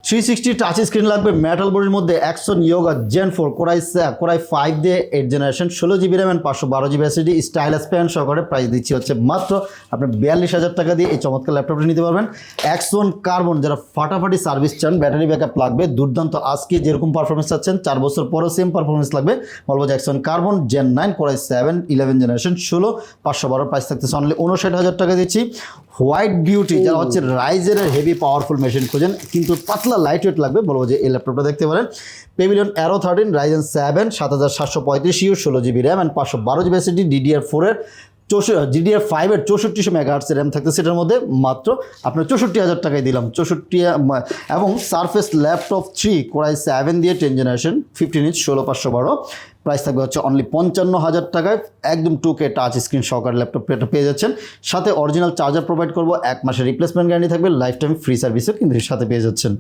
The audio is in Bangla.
360 টাচ স্ক্রিন লাগবে মেটাল বডির মধ্যে অ্যাকশন ইয়োগা জেন 4 কোরাই 5 দিয়ে 8 generation 16 GB RAM and 512 GB SSD stylus pen সহকারে প্রাইস দিচ্ছি হচ্ছে মাত্র আপনি 42,000 টাকা দিয়ে এই চমৎকার ল্যাপটপটি নিতে পারবেন। X1 কার্বন যারা ফাটাফাটি সার্ভিস চান, ব্যাটারি ব্যাকআপ লাগবে দুর্দান্ত, আজকে যেরকম পারফরমেন্স চাচ্ছেন 4 বছর পরেও সেম পারফরমেন্স লাগবে, বলবো যে X1 carbon gen 9 core i 7 11 generation 16 512 price থাকতেছে অনলি 59,000 টাকা দিচ্ছি। হোয়াইট বিউটি যারা হচ্ছে রাইজেনের হেভি পাওয়ারফুল মেশিন খোঁজেন কিন্তু পাতলা লাইট ওয়েট লাগবে, বলবো যে এই ল্যাপটপটা দেখতে পারেন। Pavilion arrow 13 Ryzen 7 7735U 16 GB RAM and 512 GB SSD DDR4 এর DDR5 এর 6400 মেগাহার্টজ র্যাম থাকতে সেটার মধ্যে মাত্র আপনার 64,000 টাকায় দিলাম 64 এবং সারফেস ল্যাপটপ 3 কোরাই 7 দিয়ে 10 জেনারেশন 15 ইঞ্চ 16512 প্রাইস থাকবে হচ্ছে অনলি 55,000 টাকায়। একদম 2K টাচ স্ক্রিন সহকারে ল্যাপটপ পেয়ে যাচ্ছেন, সাথে অরিজিনাল চার্জার প্রোভাইড করবো, 1 মাসের রিপ্লেসমেন্ট গ্যারান্টি থাকবে, লাইফ টাইম ফ্রি সার্ভিসও কিন্তু সাথে পেয়ে যাচ্ছেন।